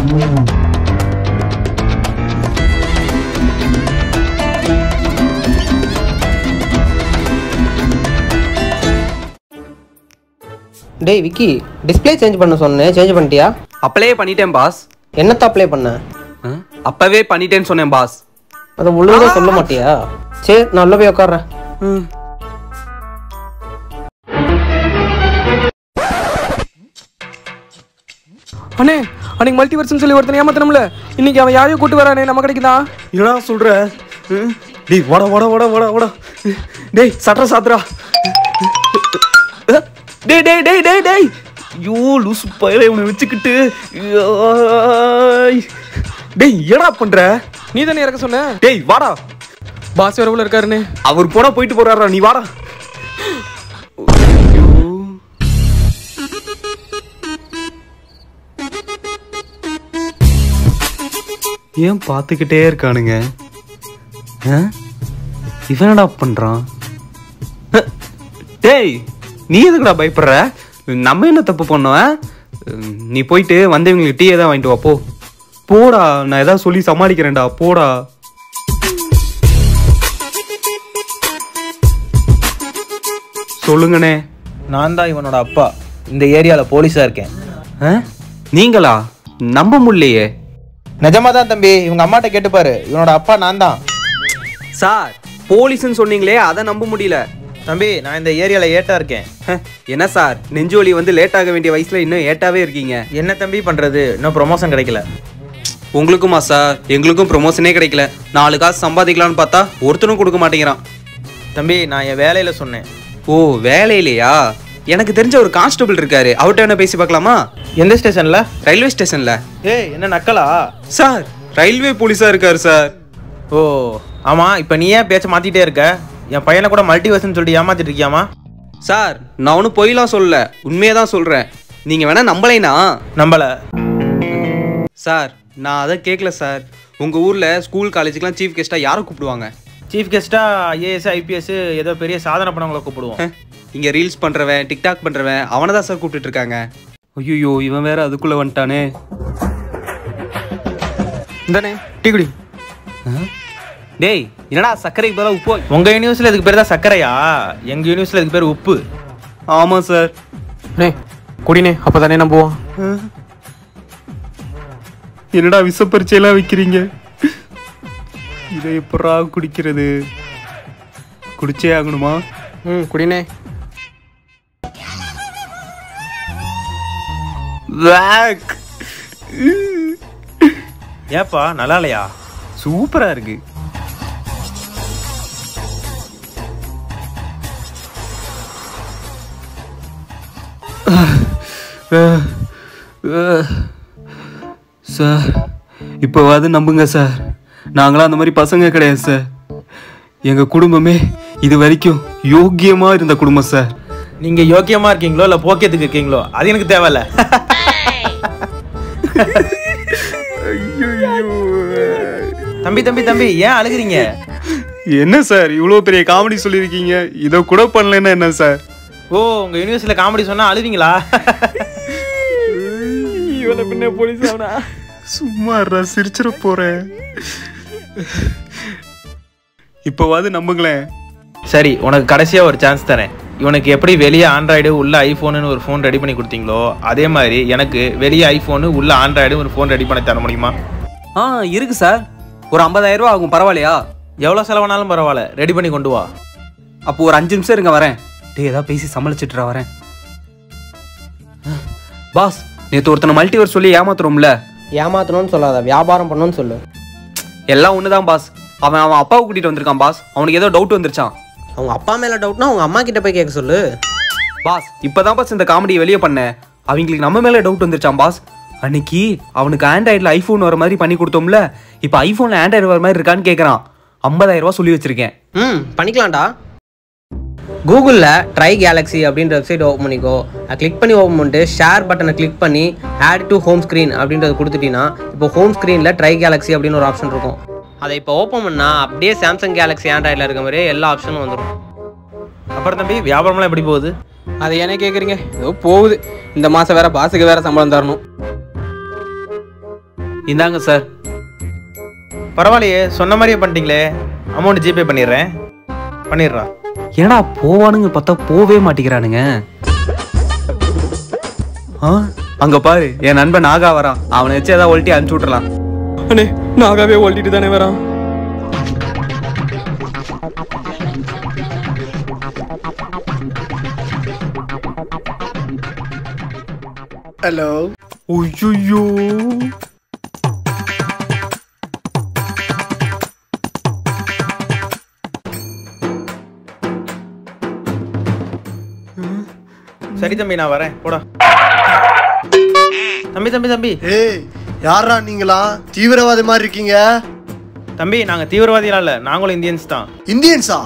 டேய் Vicky, display change பண்ண சொன்னேன், சேஞ்ச் பண்ணிட்டியா? அப்ளை பண்ணிட்டேன் பாஸ். என்னத்த அப்ளை பண்ண? அப்பவே பண்ணிட்டேன்னு சொன்னேன் பாஸ். அதை ஒழுங்கா சொல்ல மாட்டியா? சரி, நான் உள்ள போய் உட்கார்றேன். அண்ணே, அன்னைக்கு மல்டிவர்ஸ்னு சொல்லி ஒருத்தனை ஏமாத்தணும்ல, இன்னைக்கு அவன் யாரையும் கூட்டு வரானே நம்ம கடைக்கு தான். என்னடா சொல்ற? டேய் வாடா வாடா வாடா வாடா வாடா. டேய் சட்ற சாத்ரா. டேய் டேய் டேய் டேய் டேய். யோ லூசு பையலே உன்னை வச்சுக்கிட்டு. டேய் என்னடா பண்ற? நீ தானே இறக்க சொன்ன. டேய் வாடா. பாஸ் வேற உள்ள இருக்காருன்னு. அவர் போனா போயிட்டு போறாரா, நீ வாடா. ஏன் பார்த்துக்கிட்டே இருக்கானுங்க? இவனடா பண்றான்? டேய் நீ எதுக்குடா பயப்படுற? நம்ம என்ன தப்பு பண்ணோம்? நீ போயிட்டு வந்தவங்களுக்கு டீ ஏதாவது வாங்கிட்டு வா. போடா, நான் ஏதாவது சொல்லி சமாளிக்கிறேன்டா. போடா. சொல்லுங்கண்ணே. நான் தான் இவனோட அப்பா. இந்த ஏரியால போலீஸா இருக்கேன். நீங்களா? நம்ப முடியலையே. நிஜமா தான் தம்பி, இவங்க அம்மாட்ட கேட்டுப்பாரு. இவனோட அப்பா நான் தான். சார் போலீஸ்ன்னு சொன்னீங்களே, அதை நம்ப முடியல. தம்பி, நான் இந்த ஏரியால ஏட்டா இருக்கேன். என்ன சார், நெஞ்சோலி வந்து லேட் ஆக வேண்டிய வயசுல இன்னும் ஏட்டாவே இருக்கீங்க. என்ன தம்பி பண்றது, இன்னும் ப்ரொமோஷன் கிடைக்கல. உங்களுக்குமா சார்? எங்களுக்கும் ப்ரொமோஷனே கிடைக்கல. 4 காசு சம்பாதிக்கலான்னு பார்த்தா ஒருத்தனும் கொடுக்க மாட்டேங்கிறான். தம்பி, நான் என் வேலையில சொன்னேன். ஓ வேலையிலையா? எனக்கு தெரிஞ்ச ஒரு கான்ஸ்டபிள் இருக்காரு, அவர்கிட்ட என்ன பேசி பார்க்கலாமா? எந்த ஸ்டேஷன்ல? ரயில்வே ஸ்டேஷன்ல. ஏய் என்ன நக்கலா? சார் ரயில்வே போலீஸா இருக்காரு சார். ஓ ஆமா, இப்ப நீ ஏன் பேச்ச மாத்திட்டே இருக்க? என் பையனை கூட மல்டிவர்ஸ்னு சொல்லிட்டு ஏமாத்திட்டு இருக்கியாமா? சார் நான் ஒன்றும் பொய்லாம் சொல்லல, உண்மையை தான் சொல்றேன். நீங்க வேணா நம்பலைனா? நம்பல சார். நான் அதை கேட்கல சார். உங்க ஊர்ல ஸ்கூல் காலேஜுக்குலாம் சீஃப் கெஸ்டா யாரை கூப்பிடுவாங்க? சீஃப் கெஸ்டா ஐஏஎஸ் ஐபிஎஸ் ஏதோ பெரிய சாதனை பண்ணவங்களை கூப்பிடுவோம். இங்க ரீல்ஸ் பண்றவன், டிக்டாக் பண்றவன் அவனை தான் சார் கூப்பிட்டு இருக்காங்க. ஐயோ இவன் வேற அதுக்குள்ள வந்துட்டானே. இந்தானே டீ குடி. டேய் என்னடா சர்க்கரைக்கு பதிலா உப்பு? உங்க யூனிவர்ஸ்ல இதுக்கு பேர் தான் சர்க்கரையா? எங்க யூனிவர்ஸ்ல இதுக்கு பேர் உப்பு. ஆமா சார். அண்ணே குடினே, அப்பதானே நம்புவோம். என்னடா விஷப்பரிச்சையெல்லாம் வைக்கிறீங்க? இதை எப்படா குடிக்கிறது? குடிச்சே ஆகணுமா? குடினே. ஏப்பா நல்லா இல்லையா? சூப்பரா இருக்கு. சார் இப்போவாது நம்புங்க சார், நாங்களாம் அந்த மாதிரி பசங்க கிடையாது சார். எங்க குடும்பமே இது வரைக்கும் யோக்கியமா இருந்த குடும்பம் சார். நீங்க யோக்கியமா இருக்கீங்களோ இல்ல போக்கியத்துக்கு இருக்கீங்களோ அது எனக்கு தேவையில்ல. தம்பி தம்பி தம்பி ஏன் அழுகுறீங்க? என்ன சார் இவ்வளோ பெரிய காமெடி சொல்லியிருக்கீங்க, இதை கூட பண்ணலன்னா என்ன சார்? ஓ உங்க யூனிவர்சிட்டியில காமெடி சொன்னா அழுவீங்களா? இவனை பின்ன போலீஸ் ஆனா சும்மா சிரிச்சிட போறேன். இப்போவாது நம்புங்களேன். சரி, உனக்கு கடைசியா ஒரு சான்ஸ் தரேன். இவனுக்கு எப்படி வெளியே ஆண்ட்ராய்டு உள்ள ஐஃபோனு ஒரு ஃபோன் ரெடி பண்ணி கொடுத்தீங்களோ அதே மாதிரி எனக்கு வெளியே ஐஃபோனு உள்ள ஆண்ட்ராய்டு ஒரு ஃபோன் ரெடி பண்ணி தர முடியுமா? இருக்கு சார். ஒரு 50,000 ரூபா ஆகும், பரவாயில்லையா? எவ்வளோ செலவானாலும் பரவாயில்ல, ரெடி பண்ணி கொண்டு வா. அப்போ ஒரு 5 நிமிஷம் இருங்க, வரேன். டேய் ஏதாவது பேசி சமாளிச்சுட்டு வரேன். பாஸ் நேற்று ஒருத்தனை மல்டிவர்ஸ் சொல்லி ஏமாத்துறோம்ல. ஏமாத்தணும்னு சொல்லாத, வியாபாரம் பண்ணணும்னு சொல்லு. எல்லாம் ஒண்ணுதான் பாஸ். அவன் அப்பாவை கூட்டிட்டு வந்திருக்கான் பாஸ். அவனுக்கு ஏதோ டவுட் வந்துருச்சான். அவங்க அப்பா மேல டவுட்னா அவங்க அம்மா கிட்ட போய் கேட்க சொல்லு. பாஸ் இப்பதான் பாஸ் இந்த காமெடியை வெளியே பண்ணேன். அவங்களுக்கு நம்ம மேல டவுட் வந்துருச்சான் பாஸ். அன்னைக்கு அவனுக்கு ஆண்ட்ராய்டில் ஐஃபோன் வர மாதிரி பண்ணி கொடுத்தோம்ல, இப்போ ஐஃபோனில் ஆண்ட்ராய்டு வர மாதிரி இருக்கான்னு கேட்குறான். 50,000 ரூபா சொல்லி வச்சிருக்கேன். பண்ணிக்கலாம்டா. கூகுளில் ட்ரை கேலக்ஸி அப்படின்ற வெப்சைட் ஓப்பன் பண்ணிக்கோ. கிளிக் பண்ணி ஓப்பன் பண்ணிட்டு ஷேர் பட்டனை கிளிக் பண்ணி ஆட் டு ஹோம் ஸ்க்ரீன் அப்படின்றத கொடுத்துட்டீங்கன்னா இப்போ ஹோம் ஸ்க்ரீனில் ட்ரை கேலக்ஸி அப்படின்னு ஒரு ஆப்ஷன் இருக்கும். அதை இப்போ ஓப்பன் பண்ணால் அப்படியே சாம்சங் கேலக்ஸி ஆண்ட்ராய்டில் இருக்க மாதிரி எல்லா ஆப்ஷனும் வந்துடும். அப்புறம் தம்பி வியாபாரம்லாம் எப்படி போகுது? அதை ஏனே கேட்குறீங்க? ஏதோ போகுது. இந்த மாதம் வேற பாஸுக்கு வேற சம்பளம் தரணும். இந்தாங்க சார். பரவாயில்லையே, சொன்ன மாதிரியே பண்ணிட்டீங்களே. Amount GPay பண்ணிடுறா. ஏன்னா போவானுங்க பார்த்தா போவே மாட்டேங்கிறானுங்க. அங்க பாரு, என் நண்பன் நாகா வரான். அவனை வச்சு ஏதாவது ஒல்ட்டி அனுப்பிச்சு விட்டுறலாம். அண்ணே நாகாவே ஓட்டிட்டு தானே வரான். ஹலோ. ஐயோ, சரி தம்பி, நான் வரேன். போடா தம்பி. தம்பி தம்பி ஏய், யாரா நீங்களா? தீவிரவாதி மாதிரி இருக்கீங்க. தம்பி, நாங்க தீவிரவாதிலாம் இல்ல, நாங்களும் இந்தியன்ஸ் தான். இந்தியன்ஸா?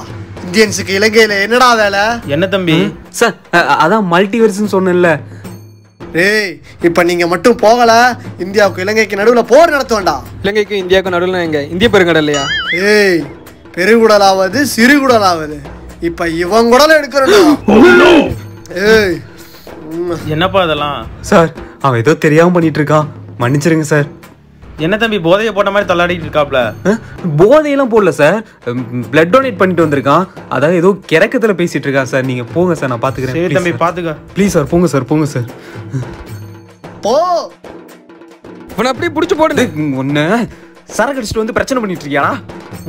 இந்தியன்ஸுக்கு இலங்கையில என்னடா வேலை? என்ன தம்பி? சார் அதான் மல்டிவர்ஸ்னு சொன்னேன்ல. ஏய், இப்ப நீங்க மட்டும் போகல, இந்தியாவுக்கு இலங்கைக்கு நடுவுல போர் நடத்த வேண்டாம். இலங்கைக்கும் இந்தியாவுக்கும் நடுவில் எங்க இந்திய பெருங்கடல் இல்லையா? ஏய், பெருகுடலாவது சிறுகுடலாவது, இப்ப இவன் குடல எடுக்கிறோம். ஏய், என்னப்பா அதெல்லாம்? சார் அவன் ஏதோ தெரியாம பண்ணிட்டு இருக்கான், மன்னிச்சிருங்க சார். என்ன தம்பி, போதையை போட்ட மாதிரி தள்ளாடிட்டு இருக்காப்ல? போதையெல்லாம் போடல சார், பிளட் டொனேட் பண்ணிட்டு வந்திருக்கான். அதாவது ஏதோ கிறக்கத்துல பேசிட்டு இருக்கான் சார். நீங்க போங்க சார், நான் பாத்துக்கிறேன். சரி தம்பி, பாத்துக்க. ப்ளீஸ் சார், போங்க சார், போங்க சார். போ. இவனை அப்படியே பிடிச்சி போடுது. ஒன்னு சரக்கு அடிச்சுட்டு வந்து பிரச்சனை பண்ணிட்டு இருக்கியாடா?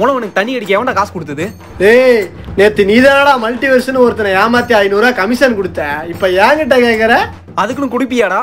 உனக்கு தண்ணி அடிக்க எவன்டா காசு கொடுத்தது? ஏய், நேத்து நீதானடா மல்டிவர்ஸ்னு ஒருத்தனை ஏமாத்தி 500 கமிஷன் கொடுத்த. இப்ப ஏங்கிட்ட கேக்குற? அதுக்குன்னு குடிப்பியாடா?